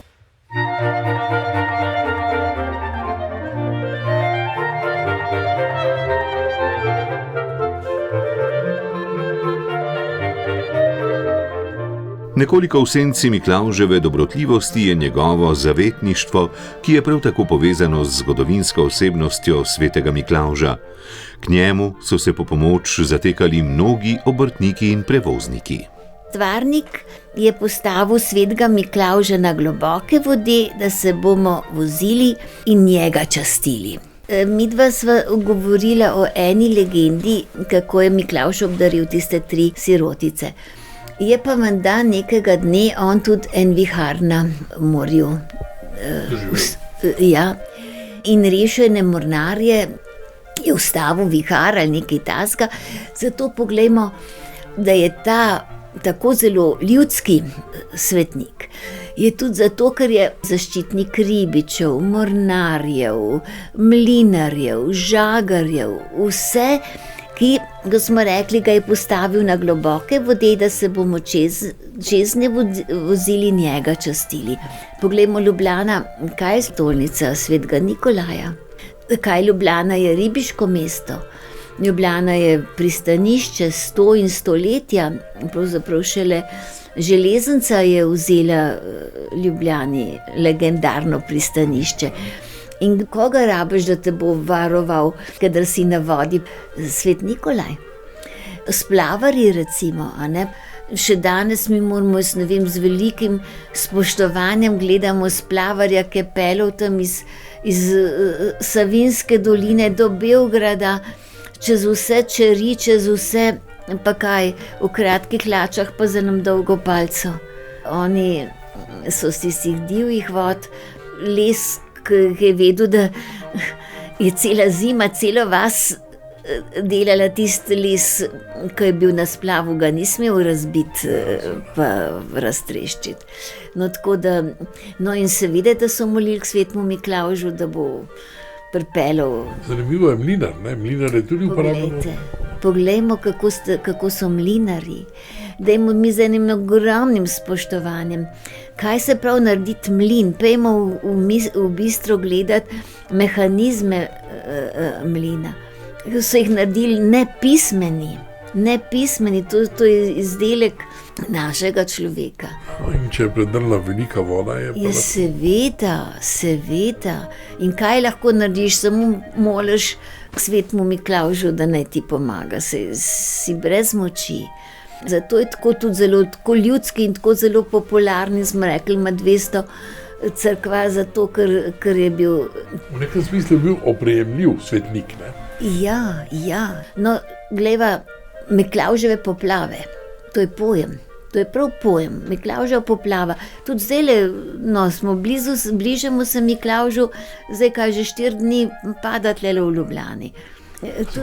Nekoliko v senci Miklavževe dobrotljivosti je njegovo zavetništvo, ki je prav tako povezano z zgodovinsko osebnostjo svetega Miklavža. K njemu so se po pomoč zatekali mnogi obrtniki in prevozniki. Stvarnik je postavil svetega Miklavža na globoke vode, da se bomo vozili in njega častili. Midva sva govorila o eni legendi, kako je Miklavž obdaril tiste 3 sirotice. Je pa menda nekega dne on tudi en vihar na morju. Ja, in rešil ene mornarje, je ustavil vihar ali nekaj takega. Zato poglejmo, da je ta tako zelo ljudski svetnik je tudi zato, ker je zaščitnik ribičev, mornarjev, mlinarjev, žagarjev, vse, ki, ko smo rekli, ga je postavil na globoke vode, da se bomo čez ne vozili njega častili. Poglejmo Ljubljana, kaj je stolnica svetega Nikolaja? Kaj Ljubljana je ribiško mesto? Ljubljana je pristanišče 100 in stoletja, pravzaprav šele železnica je vzela Ljubljani legendarno pristanišče. In koga rabiš, da te bo varoval, kadar si na vodi? Svet Nikolaj. Splavarji recimo, a ne? Še danes mi moramo, z velikim spoštovanjem gledamo splavarja, ki je peljal tam iz Savinjske doline do Beograda, čez vse čeri, čez vse, pa kaj, v kratkih hlačah pa za nam dolgo palco. Oni so si divjih vod, les, ki je vedel, da je cela zima, celo vas delala tisti les, ki je bil na splavu, ga ni smel razbiti pa raztreščiti. Tako da, in seveda, da so molili k svetemu Miklavžu, da bo pripeljal. Zanimivo je mlinar, ne? Mlinar je tudi uporabljeno. Poglejmo, kako so mlinari. Dajmo mi z enim ogromnim spoštovanjem. Kaj se prav narediti mlin? Pejmo v bistro gledati mehanizme mlina. So jih naredili nepismeni, to je izdelek našega človeka. In če je predrla velika voda, je pa... Seveda. In kaj lahko narediš? Samo moliš k svetemu Miklavžu, da naj ti pomaga. Si brez moči. Zato je tudi zelo ljudski in tako zelo popularni, smo rekli, ima 200 cerkva, zato ker je bil... V nekem smislu je bil oprijemljiv svetnik, ne? Ja. No, glejva, Miklavževe poplave, to je pojem. To je prav pojem, Miklavževa poplava. Tudi zdaj smo bližamo se Miklavžu, zdaj kaj že 4 dni pada tlele v Ljubljani.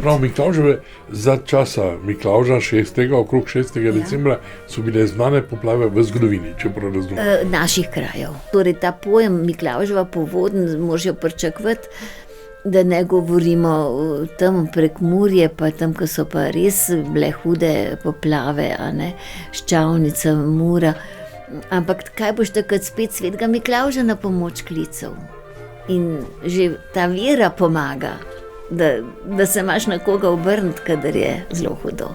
Prav Miklavževe za časa Miklavža okrog 6. decembra so bile znane poplave v zgodovini, če prav razumem. Naših krajev. Torej ta pojem Miklavževa povodenj morajo pričakovati, da ne govorimo tam prek Murje, pa tam, ko so pa res bile hude poplave, a ne, Ščavnica, Mura. Ampak kaj boš takrat spet svetega Miklavža na pomoč klical? In že ta vera pomaga, da se imaš na koga obrniti, kadar je zelo hudo.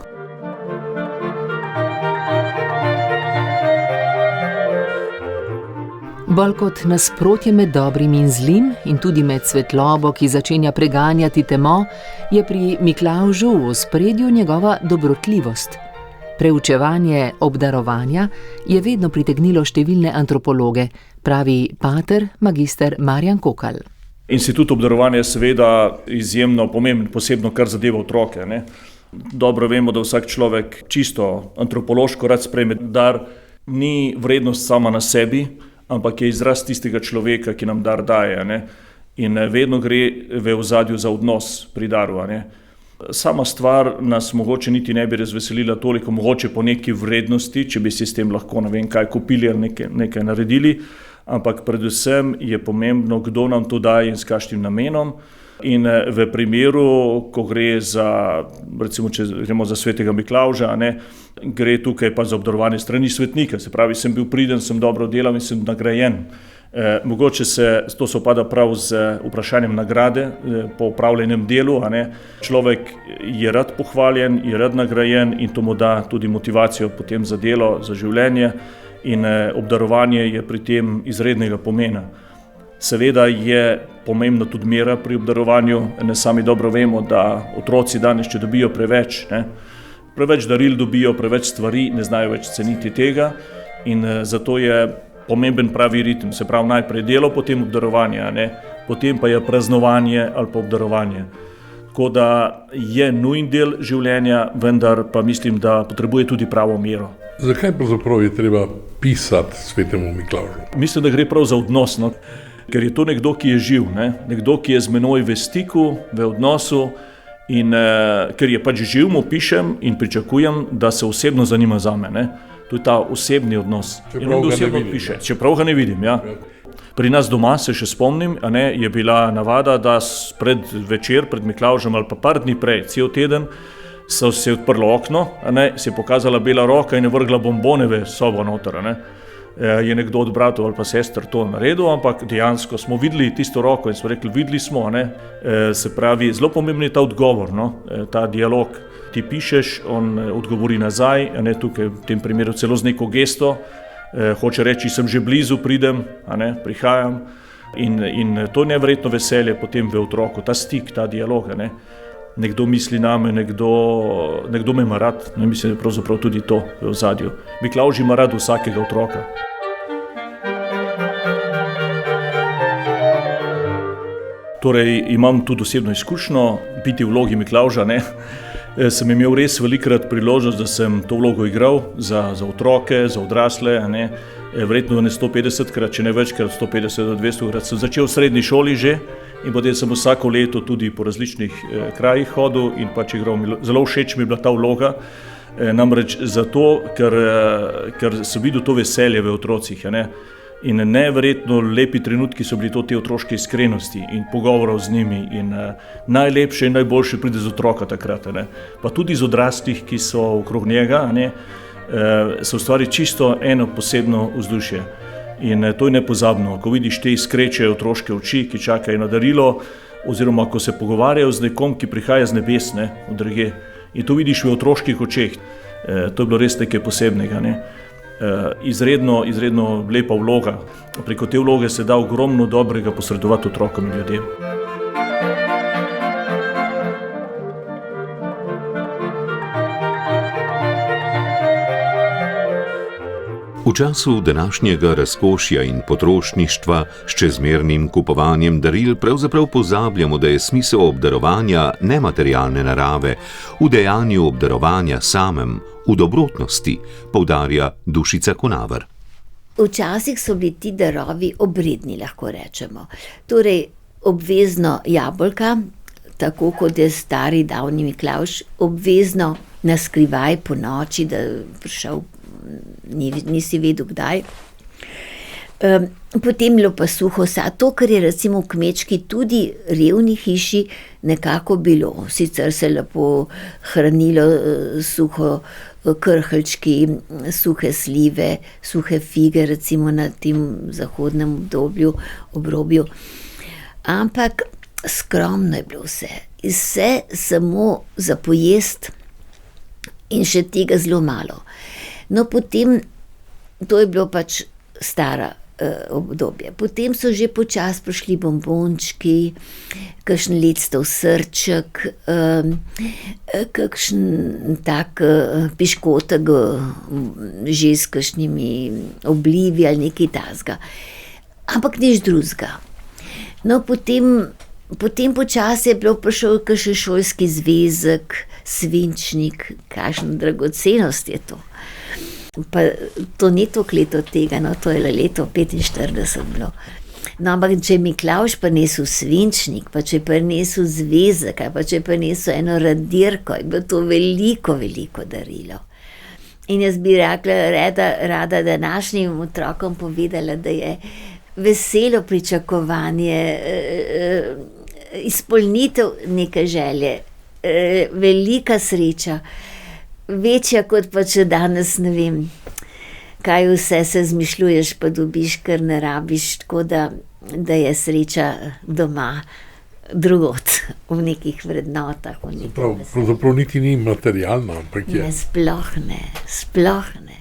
Bolj kot nasprotje med dobrim in zlim in tudi med svetlobo, ki začenja preganjati temo, je pri Miklavžu v ospredju njegova dobrotljivost. Preučevanje obdarovanja je vedno pritegnilo številne antropologe, pravi pater magister Marjan Kokal. Institut obdarovanja je seveda izjemno pomemben, posebno kar zadeva otroke, ne? Dobro vemo, da vsak človek čisto antropološko rad sprejme dar, ni vrednost sama na sebi, ampak je izraz tistega človeka, ki nam dar daje, ne? In vedno gre v ozadju za odnos pri daru, ne? Sama stvar nas mogoče niti ne bi razveselila toliko, mogoče po neki vrednosti, če bi si s tem lahko ne vem kaj kupili ali nekaj naredili, ampak predvsem je pomembno, kdo nam to daje in s kakšnim namenom. In v primeru, ko gre za, recimo, če gremo za svetega Miklavža, ne, gre tukaj pa za obdarovanje strani svetnika, se pravi, sem bil priden, sem dobro delal in sem nagrajen. Mogoče to sovpada prav z vprašanjem nagrade po opravljenem delu, a ne. Človek je rad pohvaljen, je rad nagrajen in to mu da tudi motivacijo potem za delo, za življenje in obdarovanje je pri tem izrednega pomena. Seveda je pomembna tudi mera pri obdarovanju, ne sami dobro vemo, da otroci danes, če dobijo preveč, ne, preveč daril dobijo, preveč stvari, ne znajo več ceniti tega in zato je pomemben pravi ritem, se pravi najprej delo, potem obdarovanje, ne, potem pa je praznovanje ali pa obdarovanje. Tako da je nujen del življenja, vendar pa mislim, da potrebuje tudi pravo mero. Zakaj pravzaprav je treba pisati svetemu Miklavžu? Mislim, da gre prav za odnos, no? Ker je to nekdo, ki je živ, ne? Nekdo, ki je z menoj v stiku, v odnosu in ker je pač živ, mu pišem in pričakujem, da se osebno zanima zame, ne? To je ta osebni odnos. Čeprav ga ne vidim. Ja. Pri nas doma se še spomnim, je bila navada, da pred Miklavžem ali pa par dni prej, cel teden, so se odprlo okno, se je pokazala bela roka in je vrgla bombone v sobo noter. Je nekdo od bratov ali pa sester to naredil, ampak dejansko smo videli tisto roko in smo rekli, videli smo, se pravi, zelo pomemben je ta odgovor, ta dialog. Ti pišeš, on odgovori nazaj, tukaj v tem primeru celo z neko gesto, hoče reči, sem že blizu, pridem, prihajam in to neverjetno veselje potem v otroku, ta stik, ta dialog, nekdo misli name, nekdo me ima rad, mislim, da je pravzaprav tudi to v ozadju. Miklavž ima rad vsakega otroka. Torej, imam tudi osebno izkušnjo biti v vlogi Miklavža, Sem imel res velikokrat priložnost, da sem to vlogo igral za otroke, za odrasle, verjetno 150krat, če ne večkrat, 150 do 200krat. Sem začel v srednji šoli že in potem sem vsako leto tudi po različnih krajih hodil in pač igral. Zelo všeč mi je bila ta vloga, namreč zato, ker sem videl to veselje v otrocih, In neverjetno lepi trenutki so bili to te otroške iskrenosti in pogovorov z njimi in najlepše in najboljše pride z otroka takrat, Pa tudi z odraslih, ki so okrog njega, se ustvari čisto eno posebno vzdušje. In to je nepozabno, ko vidiš te iskreče otroške oči, ki čakajo na darilo, oziroma ko se pogovarjajo z nekom, ki prihaja z nebes, od drugje. In to vidiš v otroških očeh. To je bilo res nekaj posebnega, Izredno lepa vloga. Preko te vloge se da ogromno dobrega posredovati otrokom in ljudem. V času današnjega razkošja in potrošništva s čezmernim kupovanjem daril pravzaprav pozabljamo, da je smisel obdarovanja nematerialne narave v dejanju obdarovanja samem, v dobrotnosti, poudarja Dušica Konavar. Včasih so bili ti darovi obredni, lahko rečemo. Torej, obvezno jabolka, tako kot je stari davni Miklavž, obvezno na skrivaj po noči, da prišel, nisi vedel kdaj. Potem bilo pa suho sad, to, kar je recimo v kmečki tudi revni hiši nekako bilo. Sicer se lepo hranilo suho krheljčki, suhe slive, suhe fige, recimo na tem zahodnem obrobju. Ampak skromno je bilo vse. Vse samo za pojest in še tega zelo malo. No, potem, to je bilo pač stara obdobje. Potem so že počasi prišli bombončki, kakšen lectov srček, kakšen tak piškotek že s kakšnimi oblivi ali nekaj takega. Ampak nič drugega. No, potem počasi je bilo prišel kakšen šolski zvezek, svinčnik, kakšna dragocenost je to. Pa to ni toliko let od tega, to je leto 45 bilo. No, ampak če je Miklavž prinesel svinčnik, pa če je prinesel zvezek, pa če je prinesel eno radirko, je bilo to veliko, veliko darilo. In jaz bi rada današnjim otrokom povedala, da je veselo pričakovanje, izpolnitev neke želje, velika sreča, večja kot pa če danes ne vem, kaj vse se zmišljuješ, pa dobiš, kar ne rabiš, tako da je sreča doma, drugod, v nekih vrednotah. Pravzaprav niti ni materialna, ampak je. Ne, sploh ne.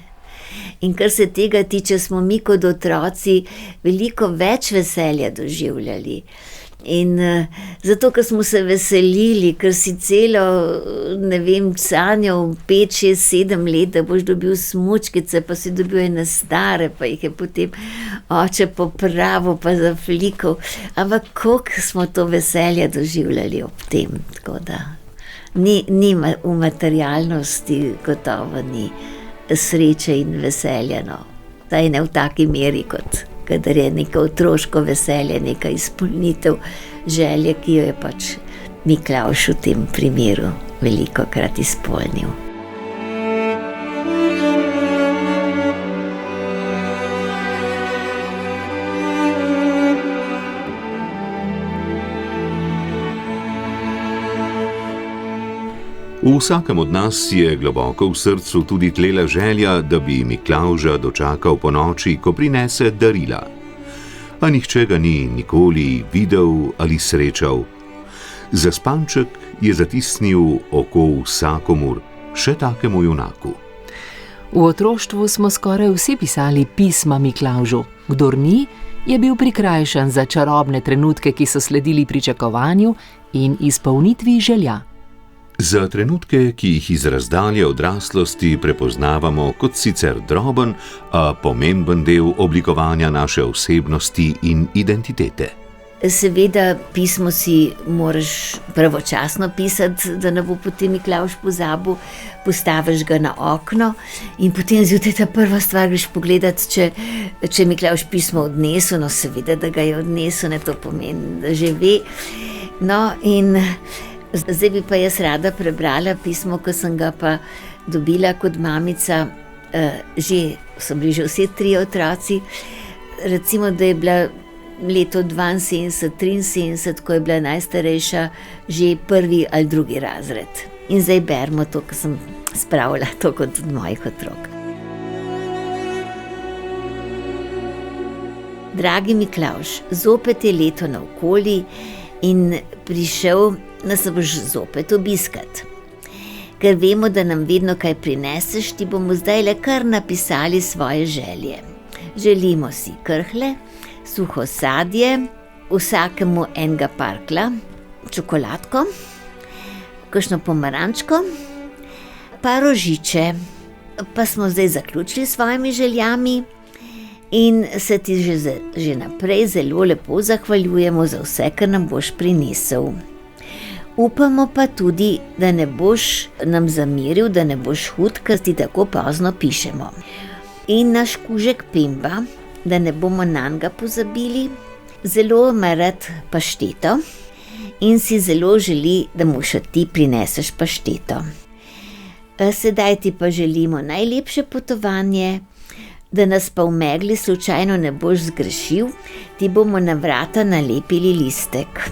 In kar se tega tiče, smo mi kot otroci veliko več veselja doživljali. In zato, ker smo se veselili, ker si celo, sanjal 5, 6, 7 let, da boš dobil smučkice, pa si dobil ene stare, pa jih je potem oče popravil, pa zaflikal. Ampak koliko smo to veselje doživljali ob tem, tako da ni v materialnosti, gotovo ni sreče in veselja, Saj ne v taki meri, kot kadar je neko otroško veselje, neka izpolnitev želje, ki jo je pač Miklavž v tem primeru velikokrat izpolnil. V vsakem od nas je globoko v srcu tudi tlela želja, da bi Miklavža dočakal po noči, ko prinese darila. A nihče ga ni nikoli videl ali srečal. Zaspanček je zatisnil oko vsakomur, še takemu junaku. V otroštvu smo skoraj vsi pisali pisma Miklavžu. Kdor ni, je bil prikrajšan za čarobne trenutke, ki so sledili pričakovanju in izpolnitvi želja. Za trenutke, ki jih iz razdalje odraslosti prepoznavamo kot sicer droben, a pomemben del oblikovanja naše osebnosti in identitete. Seveda, pismo si moraš pravočasno pisati, da ne bo potem Miklavž pozabil, postaviš ga na okno in potem zjutraj ta prva stvar greš pogledat, če Miklavž pismo odnesel, no seveda, da ga je odnesel, ne to pomeni, da že ve. No in zdaj bi pa jaz rada prebrala pismo, ko sem ga pa dobila kot mamica, so bili že vsi 3 otroci, recimo, da je bila leto 72, 73, ko je bila najstarejša, že 1. ali 2. razred. In zdaj beremo to, kar sem spravila, to kot od mojih otrok. Dragi Miklavž, zopet je leto naokoli in prišel nas boš zopet obiskat. Ker vemo, da nam vedno kaj prineseš, ti bomo zdaj le kar napisali svoje želje. Želimo si krhle, suho sadje, vsakemu enega parklja, čokoladko, kakšno pomarančko, pa rožiče. Pa smo zdaj zaključili s svojimi željami in se ti že naprej zelo lepo zahvaljujemo za vse, kar nam boš prinesel. Upamo pa tudi, da ne boš nam zameril, da ne boš hud, ker ti tako pozno pišemo. In naš kužek Pemba, da ne bomo nanj pozabili, zelo ima rad pašteto in si zelo želi, da mu še ti prineseš pašteto. Sedaj ti pa želimo najlepše potovanje, da nas pa v megli slučajno ne boš zgrešil, ti bomo na vrata nalepili listek.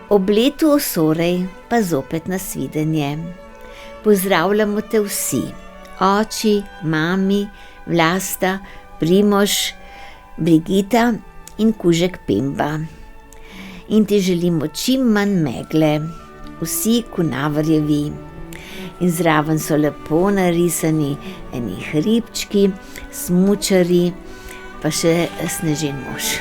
Ob letu osorej pa zopet nasvidenje. Pozdravljamo te vsi, oči, mami, Vlasta, Primož, Brigita in kužek Pemba. In ti želimo čim manj megle, vsi Kunavarjevi. In zraven so lepo narisani eni hribčki, smučari, pa še snežen mož.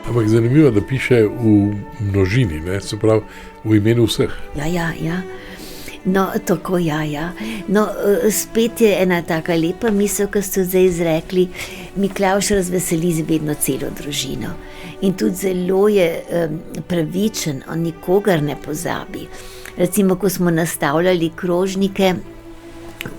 Ampak zanimivo, da piše v množini, ne? Se pravi v imenu vseh. Ja. No, tako, ja. No, spet je ena taka lepa misel, ki ste zdaj izrekli. Miklavž razveseli vedno celo družino. In tudi zelo je pravičen, on nikogar ne pozabi. Recimo, ko smo nastavljali krožnike,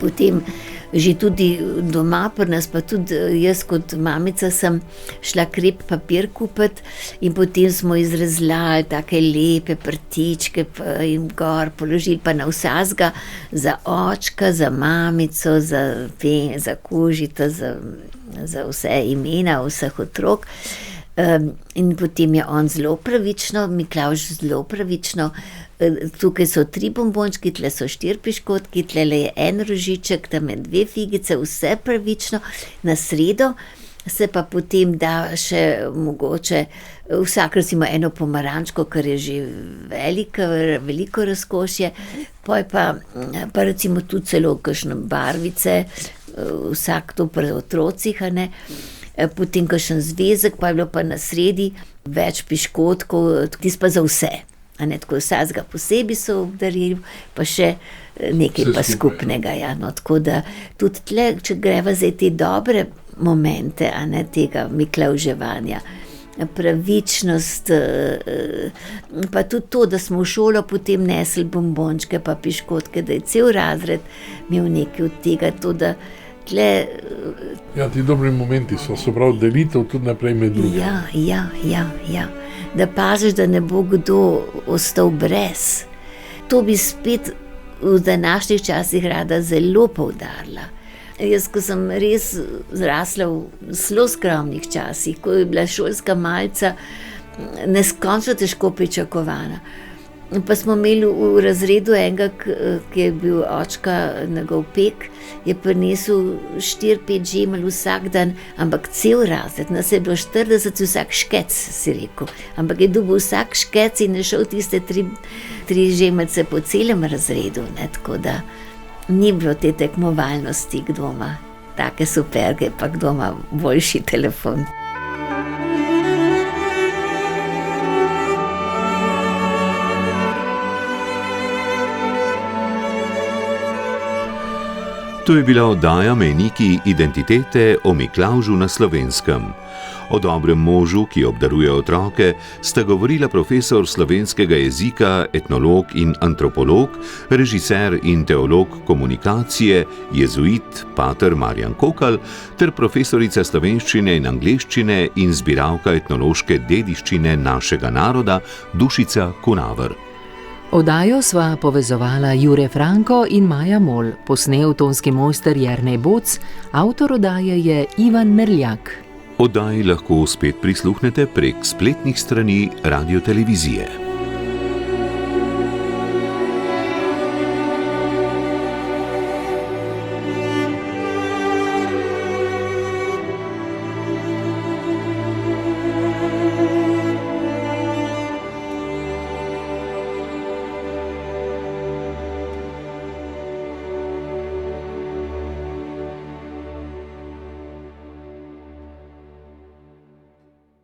potem že tudi doma pri nas, pa tudi jaz kot mamica sem šla krep papir kupiti in potem smo izrezlali take lepe prtičke in gor položili pa na vsazga za očka, za mamico, za kužita, za vse imena vseh otrok. In potem je on zelo pravično, Miklavž zelo pravično. Tukaj so 3 bombončki, tle so 4 piškotki, tle je 1 rožiček, tam je 2 figice, vse pravično. Na sredo se pa potem da še mogoče vsak recimo 1 pomarančko, kar je že veliko razkošje, pa recimo tudi celo kakšne barvice, vsak to pri otrocih, a ne. Potem kakšen zvezek, pa je bilo pa na sredi več piškotkov, tis pa za vse. A ne, tako vsakega posebej so obdarili, pa še nekaj pa skupnega. Ja, no, tako da tudi tle, če greva zdaj te dobre momente, a ne, tega Miklavževanja, pravičnost, pa tudi to, da smo v šolo potem nesli bombončke pa piškotke, da je cel razred imel nekaj od tega, to da tle... Ja, ti dobri momenti so, se pravi delitev tudi naprej med drugim. Ja. Da paziš, da ne bo kdo ostal brez. To bi spet v današnjih časih rada zelo poudarila. Jaz, ko sem res zrasla v zelo skromnih časih, ko je bila šolska malica neskončno težko pričakovana. Pa smo imeli v razredu enega, ki je bil očka njegov pek, je prinesel 4-5 žemelj vsak dan, ampak cel razred, nas je bilo 40, vsak škec, si rekel. Ampak je dobil vsak škec in je šel tiste 3 žemeljce po celem razredu, ne? Tako da ni bilo te tekmovalnosti, kdo ima take superge, pa kdo ima boljši telefon. To je bila oddaja Mejniki identitete o Miklavžu na Slovenskem. O dobrem možu, ki obdaruje otroke, sta govorila profesor slovenskega jezika, etnolog in antropolog, režiser in teolog komunikacije, jezuit pater Marjan Kokal ter profesorica slovenščine in angleščine in zbiralka etnološke dediščine našega naroda Dušica Kunaver. Oddajo sva povezovala Jure Franko in Maja Mol, posnel tonski mojster Jernej Boc, avtor oddaje je Ivan Merljak. Oddaji lahko spet prisluhnete prek spletnih strani Radiotelevizije.